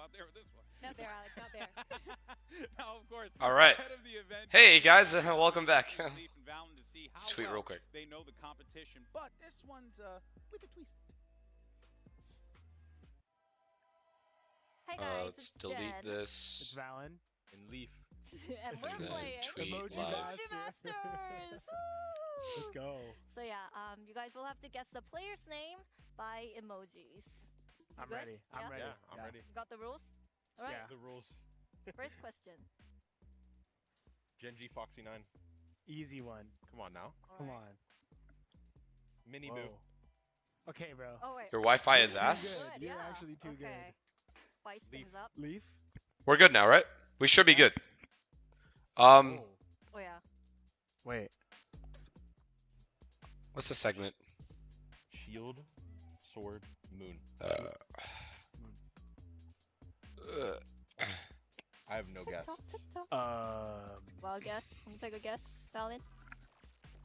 out there with this one. Not there, Alex. Not there. Now, of course. All right. Ahead of the event, Hey guys, welcome back. Leaf and Valen to see Let's how tweet real well quick. they know the competition, but this one's with a twist. Hey guys, Let's it's delete Jen. this. It's Valen. And Leaf. And we're And then playing tweet Emoji live. Emoji Masters. Woo! Let's go. So yeah, you guys will have to guess the player's name by emojis. You I'm good? ready. I'm Yeah? ready. Yeah, I'm ready. You got the rules? All right. Yeah. The rules. First question. Genji Foxy 9. Easy one. Come on now. All Come right. on. Mini Whoa. Boo. Okay, bro. Oh wait. Your Wi-Fi is Too ass. good. Good, You're yeah. actually too Okay. Spice Leaf. things up. good. Leaf. We're good now, right? We should be good. Oh. Oh yeah. Wait. What's the segment? Shield. Sword. Moon. I have no guess. Tick-tock. Um. Guess. Can you take a guess, Valen?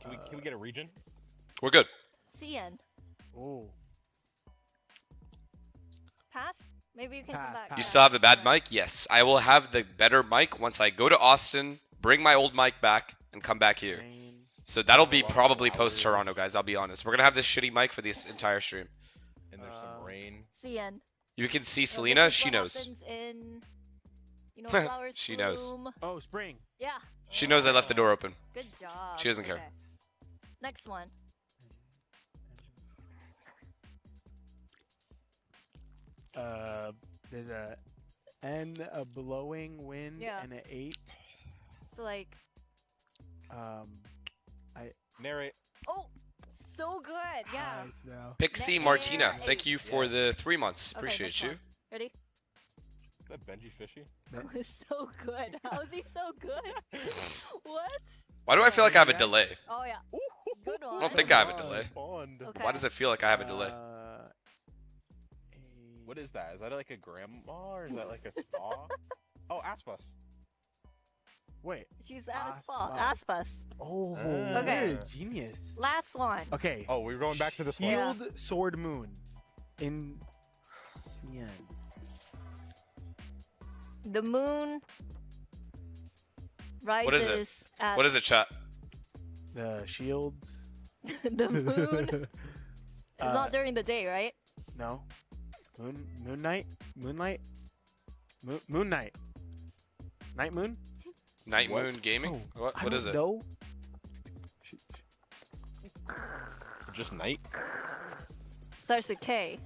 Can we get a region? We're good. CN. Oh. Pass? Maybe you can come Pass, back. pass. You Yeah. still have the bad Yeah. mic? Yes. I will have the better mic once I go to Austin, bring my old mic back, and come back here. Rain. So that'll be Well, probably hours. post Toronto, guys. I'll be honest. We're gonna have this shitty mic for this entire stream. And there's some rain. CN. You can see So Selena. this is She what knows. happens in, flowers She knows. bloom. Oh, spring. Yeah. She knows I left the door open. Good job. She doesn't care. Okay. Next one. There's a N, a blowing wind, Yeah. and an 8. So like, Narrate. oh, so good. Yeah. Nice, bro. Pixie Next Martina, year, thank you for Yeah. the 3 months. Okay, Appreciate next you. one. Ready? Is that Benji Fishy? That was so good. How is he so good? What? Why do I feel like I have a Yeah. delay? Oh yeah. Good one. I don't think I have a Bond. delay. Bond. Okay. Why does it feel like I have a delay? What is that? Is that like a grandma or is that like a spa? Oh, Aspas. Wait. She's at its fault. Aspas. Aspas. Oh, Okay. you're a genius. Last one. Okay. Oh, we're going back to this one. Yeah. Shield, sword, moon. In CN. The moon rises. What is it? At What is it, chat? The shield. the moon. It's Uh, not during the day, right? No. Moon night? Moonlight? Moon night. Night moon? Night What? Moon Gaming? Oh, What I is don't it? know. Just night. Starts with K.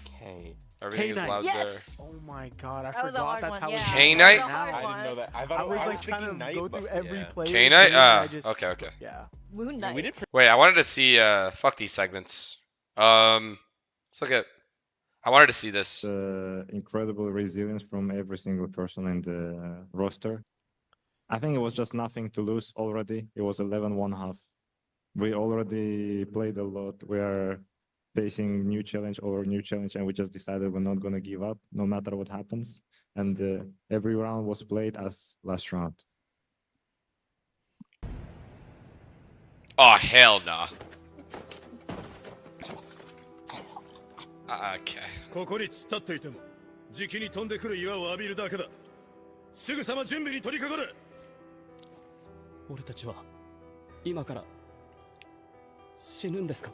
K. Everything is K-Night. loud Yes. Oh my god, I That was a forgot hard that's one, how yeah. it's K-Night? That was a hard I didn't know one. that. I thought I was like thinking trying to night, go but through every yeah. player. K-Night? I just- Okay. Yeah. Moon Yeah, night. we did. Wait, I wanted to see, fuck these segments. Let's look at, I wanted to see this. Incredible resilience from every single person in the roster. I think it was just nothing to lose already. It was 11-1/2. We already played a lot. We are facing new challenge over new challenge, and we just decided we're not going to give up no matter what happens. And every round was played as last round. Oh, hell nah. Okay. ここに突っ立っていても、じきに飛んでくる岩を浴びるだけだ。すぐさま準備に取り掛かれ。俺たちは今から死ぬんですか？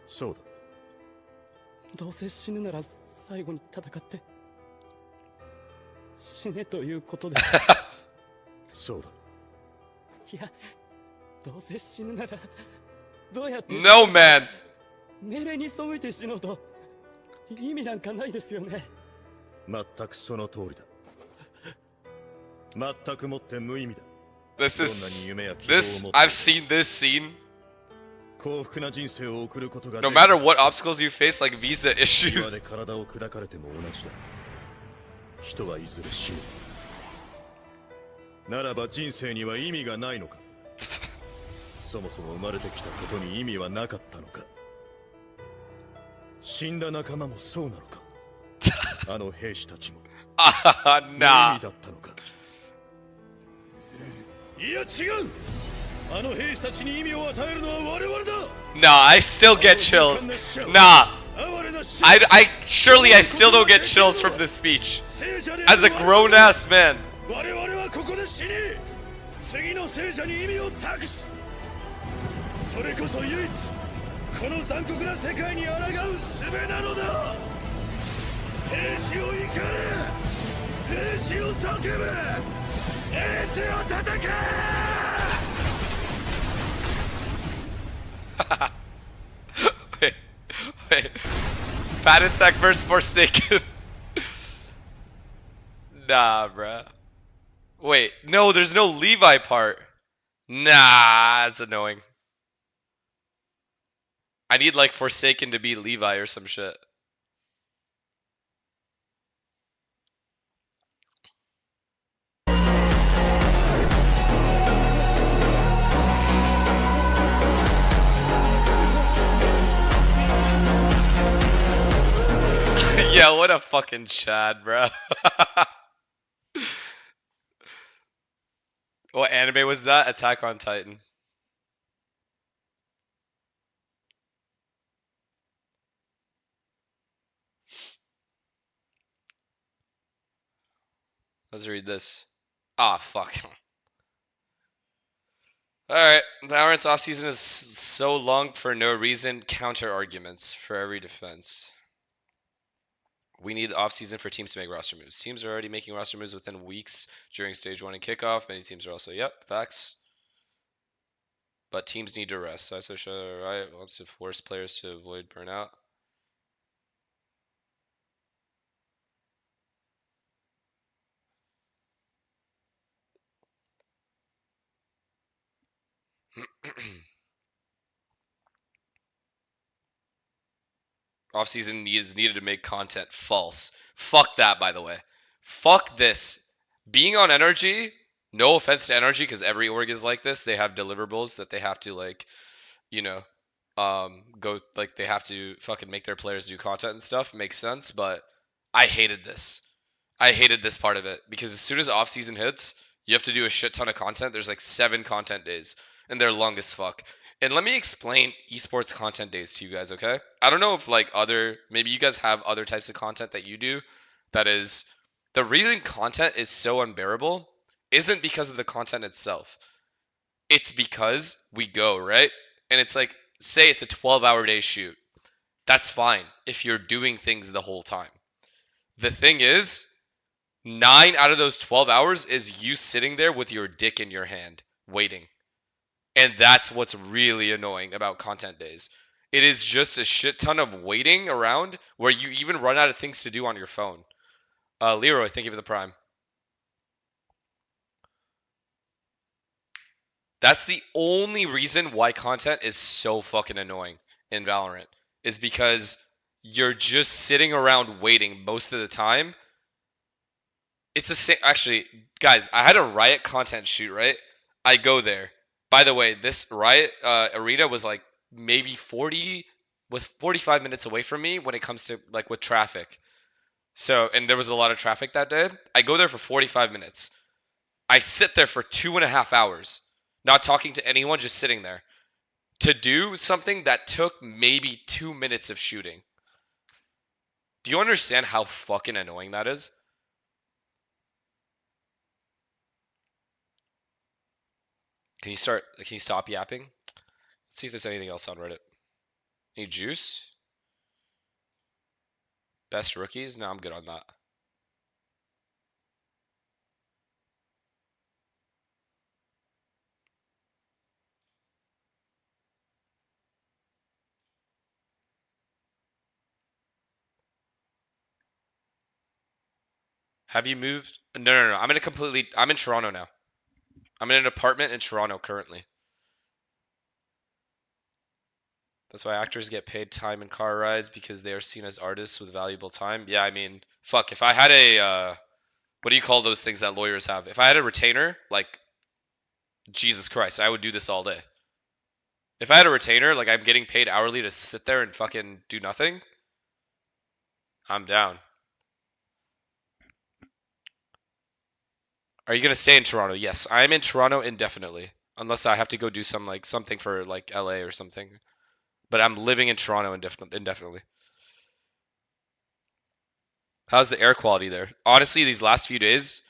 そうだ。どうせ死ぬなら最後に戦って死ねということです。そうだ。いや、どうせ死ぬならどうやって死ぬ No, man. 命令に背いて死のうと意味なんかないですよね。全くその通りだ。全くもって無意味だ。 This どんな is, に夢や希望を this, 持って I've seen this scene. 幸福な人生を送ることが No できる matter what obstacles you face, like visa 岩で issues. 体を砕かれても同じだ。人はいずれ死ぬ。ならば人生には意味がないのか。そもそも生まれてきたことに意味はなかったのか。死んだ仲間もそうなのか。あの兵士たちも Ah, 無意 nah. 味だったのか。いや違う。あの兵士たちに意味を与えるのは我々だ。 Nah, I still get chills. Nah, I surely I still don't get chills from this speech. As a grown ass man. 我々はここで死に次の聖者に意味を託すそれこそ唯一この残酷な世界に抗う術なのだ兵士を怒れ兵士を叫ぶ兵士を叩け wait. Bad attack versus Forsaken. Nah, bruh. Wait, no, there's no Levi part. Nah, that's annoying. I need like Forsaken to be Levi or some shit. Yeah, what a fucking Chad, bro. What anime was that? Attack on Titan. Let's read this. Ah, fuck. Alright, Valorant's offseason is so long for no reason. Counter arguments for every defense. We need the offseason for teams to make roster moves. Teams are already making roster moves within weeks during stage 1 and kickoff. Many teams are also, yep, facts. But teams need to rest. ISO show Riot wants to force players to avoid burnout. Offseason is needed to make content. False. Fuck that, by the way. Fuck this. Being on NRG, no offense to NRG, because every org is like this. They have deliverables that they have to, like, you know, go, like, they have to fucking make their players do content and stuff. Makes sense, but I hated this. I hated this part of it, because as soon as offseason hits, you have to do a shit ton of content. There's like 7 content days, and they're long as fuck. And let me explain esports content days to you guys, okay? I don't know if like maybe you guys have other types of content that you do. That is, the reason content is so unbearable isn't because of the content itself. It's because we go, right? And it's like, say it's a 12-hour day shoot. That's fine if you're doing things the whole time. The thing is, 9 out of those 12 hours is you sitting there with your dick in your hand, waiting. And that's what's really annoying about content days. It is just a shit ton of waiting around where you even run out of things to do on your phone. Leroy, thank you for the prime. That's the only reason why content is so fucking annoying in Valorant. Is because you're just sitting around waiting most of the time. It's the same. Actually, guys, I had a Riot content shoot, right? I go there. By the way, this Riot arena was like maybe 45 minutes away from me when it comes to like with traffic. So, and there was a lot of traffic that day. I go there for 45 minutes. I sit there for 2.5 hours, not talking to anyone, just sitting there to do something that took maybe 2 minutes of shooting. Do you understand how fucking annoying that is? Can you stop yapping? Let's see if there's anything else on Reddit. Any juice? Best rookies? No, I'm good on that. Have you moved? No. I'm in Toronto now. I'm in an apartment in Toronto currently. That's why actors get paid time and car rides, because they are seen as artists with valuable time. Yeah, I mean, fuck, if I had a, what do you call those things that lawyers have? If I had a retainer, like, Jesus Christ, I would do this all day. If I had a retainer, like I'm getting paid hourly to sit there and fucking do nothing, I'm down. Are you gonna stay in Toronto? Yes, I'm in Toronto indefinitely, unless I have to go do something for like LA or something. But I'm living in Toronto indefinitely. How's the air quality there? Honestly, these last few days,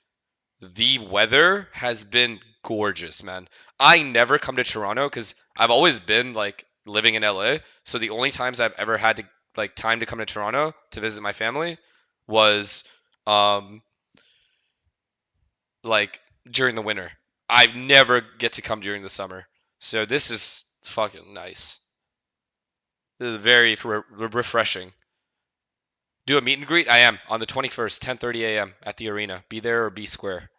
the weather has been gorgeous, man. I never come to Toronto because I've always been like living in LA. So the only times I've ever had to like time to come to Toronto to visit my family was like during the winter. I never get to come during the summer. So this is fucking nice. This is very refreshing. Do a meet and greet? I am on the 21st, 10:30 a.m. at the arena. Be there or be square.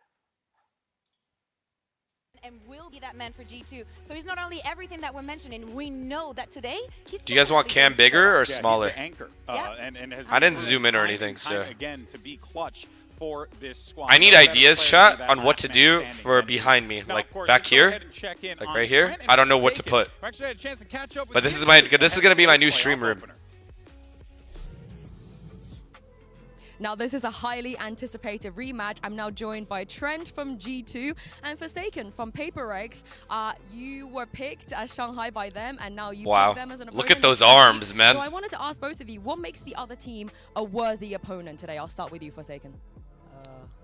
And will be that man for G2. So he's not only everything that we're mentioning, we know that today he's. Do you guys want Cam bigger or Yeah, smaller? he's the anchor. And has I didn't proven zoom in or time anything, and so time again to be clutch for this squad. I need No better ideas, player chat, than on that what to last do man standing. for behind me, Now, like of course, back let's go here, ahead and check in like on right here. Trent and I don't know what to Forsaken. put. We actually had a chance to catch up with But this you is my two this is ahead gonna be of my the new playoff stream room. opener. Now, this is a highly anticipated rematch. I'm now joined by Trent from G2 and Forsaken from PaperX. You were picked as Shanghai by them, and now you Wow. pick them as an Look opponent. at those as well. arms, man. So I wanted to ask both of you, what makes the other team a worthy opponent today? I'll start with you, Forsaken.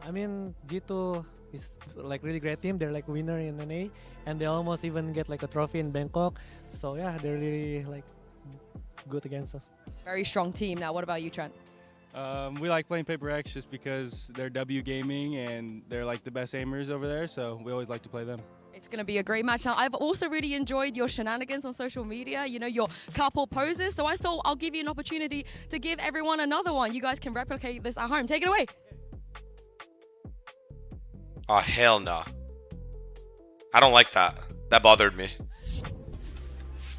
I mean, G2 is like really great team. They're like winner in NA, and they almost even get like a trophy in Bangkok. So yeah, they're really like good against us. Very strong team. Now, what about you, Trent? We like playing PaperX just because they're W Gaming and they're like the best aimers over there, so we always like to play them. It's going to be a great match. Now, I've also really enjoyed your shenanigans on social media, you know, your couple poses. So I thought I'll give you an opportunity to give everyone another one. You guys can replicate this at home. Take it away. Oh, hell no. I don't like that. That bothered me.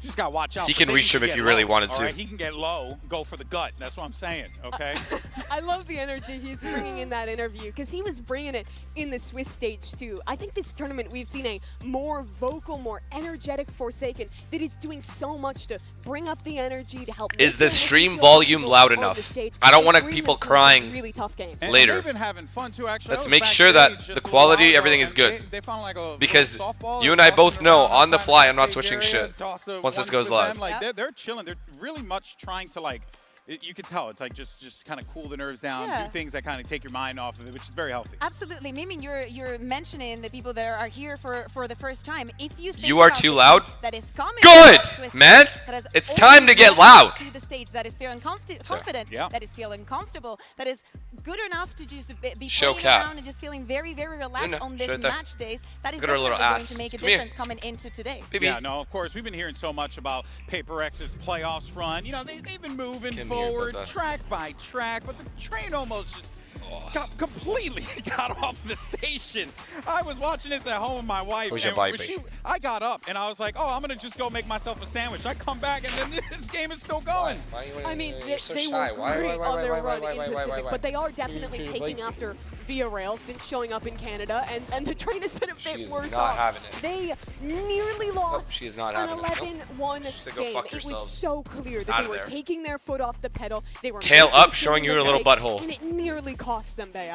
You just gotta watch out. He can reach him if he really wanted to. Right? He can get low, go for the gut. That's what I'm saying. Okay. I love the energy he's bringing in that interview because he was bringing it in the Swiss stage too. I think this tournament we've seen a more vocal, more energetic Forsaken that is doing so much to bring up the energy to help. Is the stream volume loud enough? I don't want people crying really tough game. later. They've been having fun too, actually. Let's make sure that the quality, everything is good. They found like a because softball you and I both know on the fly I'm not switching shit once this goes live. Like they're chilling. They're really much trying to like. You can tell it's like just kind of cool the nerves down, do things that kind of take your mind off of it, which is very healthy. Absolutely, Mimi, you're mentioning the people that are here for the first time. If you think You are about too the loud. team that is coming Good, from Swiss man. that has It's only time to get gotten loud. To the stage that is feeling confident, Yeah. that is feeling comfortable, that is good enough to just be Show playing cat. around and just feeling very, very relaxed No, on show this it there. match days. That is Look at her definitely little going ass. to make a Come here. difference coming into today. Yeah, no, of course, we've been hearing so much about PaperX's playoffs run. You know, they've been moving forward track by track, but the train almost just completely got off the station. I was watching this at home with my wife. Who's your and baby? I got up and I was like, oh, I'm going to just go make myself a sandwich. I come back and then this game is still going. I mean, they were great on their run in Pacific, but they are definitely taking after Via Rail since showing up in Canada, and the train has been a bit worse not off. having it. They nearly lost she is not an having it. 11-1 said, "Go game. fuck It was yourselves." so clear that Out they of were there. taking their foot off the pedal. They were Tail making up, showing silly you a little mistakes, butthole. and it nearly cost them, Bea.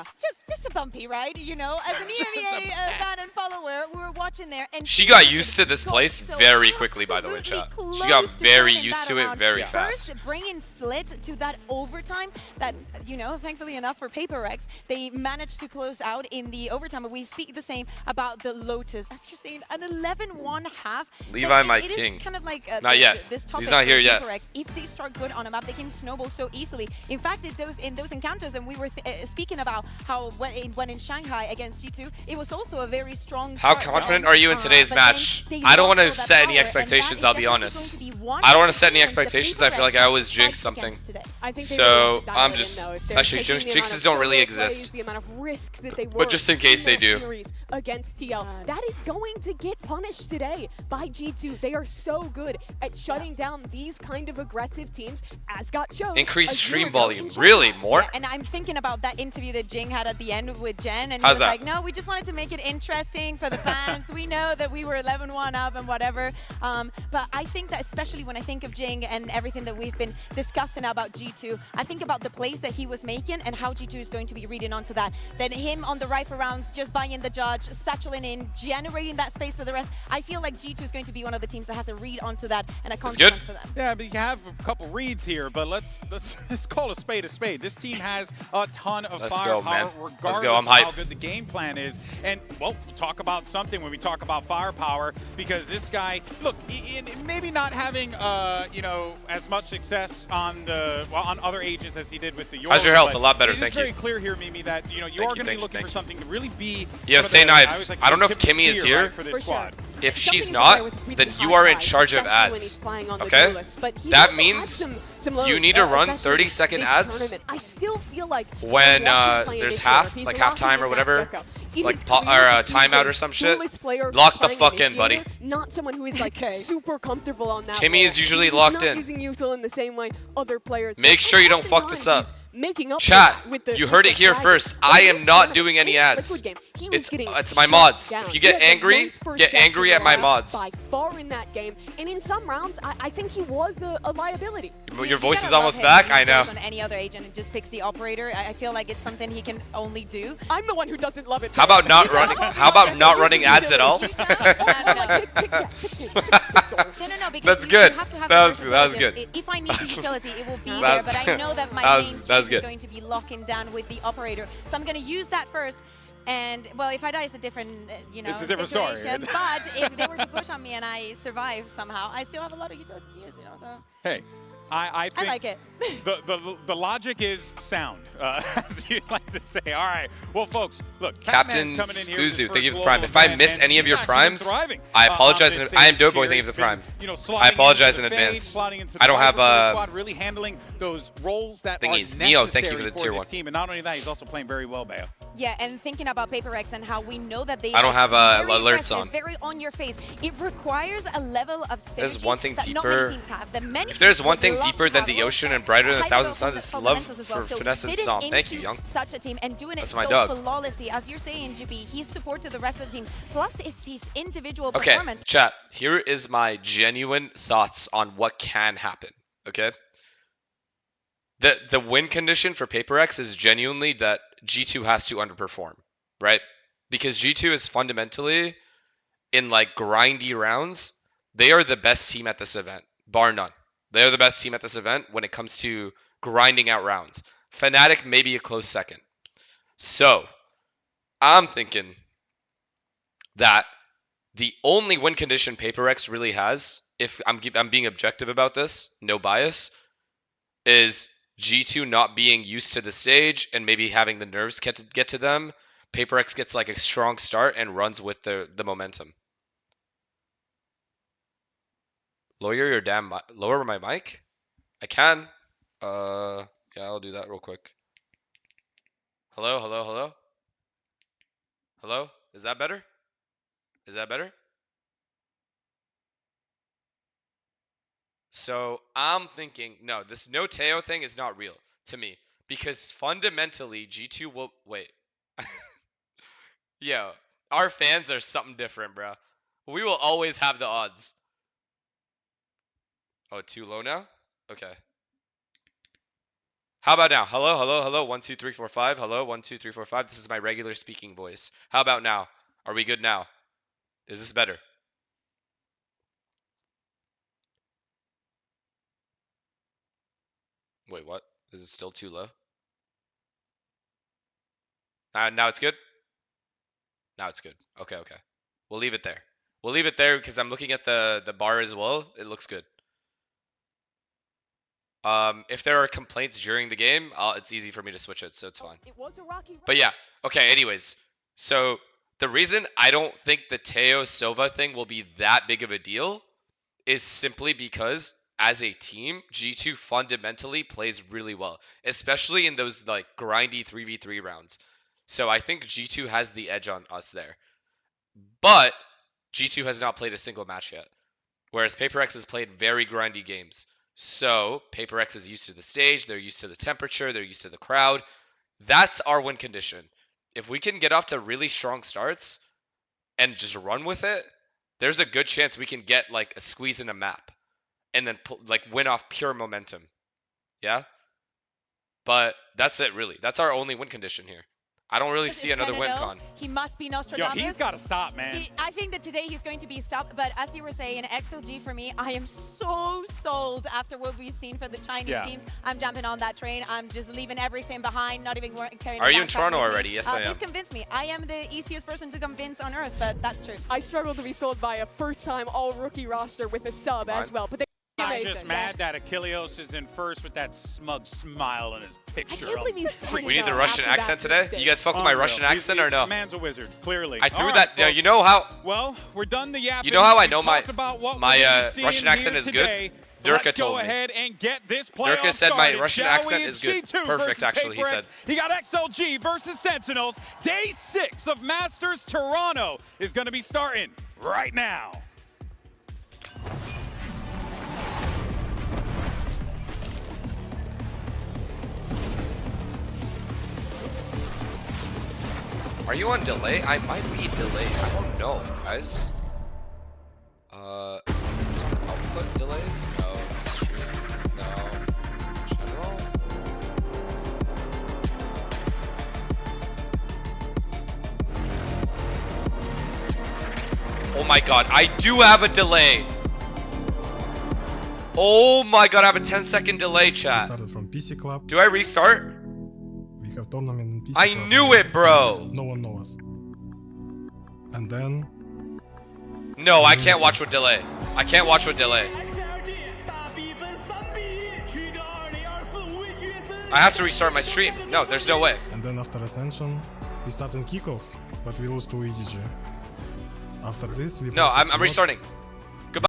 Just a bumpy ride, you know. As an EMEA fan and follower, we were watching there, and She got used to this place very quickly, by the way, chat. She got very used to it very fast. First, bringing Split to that overtime that, you know, thankfully enough for PaperX, they managed to close out in the overtime. But we speak the same about the Lotus. As you're saying, an 11-1 half. Levi, my it king. Is kind of like Not yet. This topic He's not here for yet. PaperX. If they start good on a map, they can snowball so easily. In fact, in those encounters, and we were speaking about how when in Shanghai against G2, it was also a very strong How start confident for are you in them, today's but match? then they I don't want to lost all that set any power, and that expectations, is I'll be definitely honest. going to be one I don't want of to the set any things that expectations. I feel like I PaperX always jinx fight something. against today. I think they So really dialed I'm it in, just though. If they're actually taking the amount jinxes of don't really solo exist. plays, the amount of risks that they But just in case in they that do. series against TL, that is going to get punished today by G2. They are so good at shutting down these kind of aggressive teams, as got shown. Increased a year stream ago volume. in Shanghai. Really? More? Yeah, and I'm thinking about that interview that Jing had at the end with Jen, and How's he was that? like, no, we just wanted to make it interesting for the fans. We know that we were 11-1 up and whatever. But I think that especially when I think of Jing and everything that we've been discussing about G2, I think about the plays that he was making and how G2 is going to be reading onto that. then him on the rifle rounds, just buying the judge, satcheling in, generating that space for the rest. I feel like G2 is going to be one of the teams that has a read onto that and a consequence for them. Yeah, but you have a couple reads here, but let's call a spade a spade. This team has a ton of firepower, regardless of how good the game plan is. And well, we'll talk about something when we talk about firepower, because this guy, look, maybe not having you know, as much success on other agents as he did with the York. How's your health? A lot better, thank you. It's very clear here, Mimi, that you know you are going to be looking for something to really be. Yo, say Knives. I don't know if Kimmy is here. For this squad. If she's not, then you are in charge of ads. Okay? That means you need to run 30-second ads I still feel like when there's halftime or whatever, like timeout or some shit. Lock the fuck in, buddy. Not someone who is like super comfortable on that. Kimmy is usually locked in. Using Uthal in the same way other players. Make sure you don't fuck this up. Chat, you heard it here first. I am not doing any ads. It's my mods. If you get angry at my mods. By far in that game, and in some rounds, I think he was a liability. Your voice is almost back. I know. On any other agent, and just picks the operator. I feel like it's something he can only do. I'm the one who doesn't love it. How about not running? How about not running ads at all? No, because that's good. That was good. If I need the utility, it will be there. But I know that my main stream is going to be locking down with the operator, so I'm going to use that first. And well, if I die, it's a different, you know, it's a different story. But if they were to push on me and I survive somehow, I still have a lot of utility to use, you know. So hey, I think like it. the logic is sound, as you'd like to say. All right, well, folks, look, Captain Spuzu, thank you for the prime. If I miss any of your primes, I apologize. I am Doughboy, thank you for the prime. I apologize in advance. I don't have really handling those roles that thingies. are Neo, thank you for the tier 1. Team, and not only that, he's also playing very well, Bayo. Yeah, and thinking about PaperX and how we know that they I don't have alerts on. Very on your face. It requires a level of synergy there's one thing that deeper. not many teams have. If there's one thing deeper than the ocean and brighter than 1,000 suns, it's love for FNS and Psalm. Thank you, Young. Such a team and doing That's it my so dog. flawlessly, as you're saying, GP. He's support to the rest of the team. Plus, it's his individual okay, performance. Chat. Here is my genuine thoughts on what can happen. Okay. The win condition for PaperX is genuinely that G2 has to underperform, right? Because G2 is fundamentally, in like grindy rounds, they are the best team at this event, bar none. They are the best team at this event when it comes to grinding out rounds. Fnatic may be a close second. So, I'm thinking that the only win condition PaperX really has, if I'm being objective about this, no bias, is G2 not being used to the stage and maybe having the nerves get to them. PaperX gets like a strong start and runs with the momentum. Lower my mic? I can. Yeah, I'll do that real quick. Hello, hello, hello? Hello? Is that better? Is that better? So I'm thinking, no, this no Teo thing is not real to me, because fundamentally G2 will wait. Yo, our fans are something different, bro. We will always have the odds. Oh, too low now? Okay. How about now? Hello, hello, hello. 1, 2, 3, 4, 5. Hello, 1, 2, 3, 4, 5. This is my regular speaking voice. How about now? Are we good now? Is this better? Wait, what? Is it still too low? Now it's good? Now it's good. Okay, okay. We'll leave it there. We'll leave it there because I'm looking at the bar as well. It looks good. If there are complaints during the game, it's easy for me to switch it, so it's fine. It was a rocky But yeah, okay, anyways. So the reason I don't think the Teo Sova thing will be that big of a deal is simply because as a team, G2 fundamentally plays really well, especially in those like grindy 3v3 rounds. So I think G2 has the edge on us there. But G2 has not played a single match yet, whereas PaperX has played very grindy games. So PaperX is used to the stage, they're used to the temperature, they're used to the crowd. That's our win condition. If we can get off to really strong starts and just run with it, there's a good chance we can get like a squeeze in a map and then like win off pure momentum. Yeah? But that's it really. That's our only win condition here. I don't really This see is another 10-0. win con. He must be Yo, Nostradamus. he's got to stop, man. I think that today he's going to be stopped, but as you were saying, XLG for me, I am so sold after what we've seen for the Chinese teams. I'm jumping on that train. I'm just leaving everything behind, not even carrying. Are you in Toronto already? Yes, I am. You've convinced me. I am the easiest person to convince on earth, but that's true. I struggle to be sold by a first-time all-rookie roster with a sub as well, but they I'm just mad that Achilleos is in first with that smug smile on his picture. I can't believe he's 10-0 We need the Russian accent today. You guys fuck with my Russian accent or no? Man's a wizard, clearly. I threw All that. right, You know how? Well, we're done the yapping. You know how I know We've my talked about what my we're gonna be Russian seeing accent here is today. good? Durka Let's told go me. ahead and get this playoff Durka said my started, Russian shall accent we? is good. G2 Perfect, versus actually, he PaperX. said. He got XLG versus Sentinels. Day 6 of Masters Toronto is going to be starting right now. Are you on delay? I might be delayed. I don't know, guys. Output delays? No. Stream? No. General? Oh my god, I do have a delay. Oh my god, I have a 10-second delay, chat. Started from PC Club. Do I restart? We have tournament in PC I Club. knew it, bro. No one knows us. And then... No, I can't watch with delay. I can't watch with delay. I have to restart my stream. No, there's no way. And then after Ascension, we start in kickoff, but we lose to EDG. After this, we No, practice I'm a lot. restarting.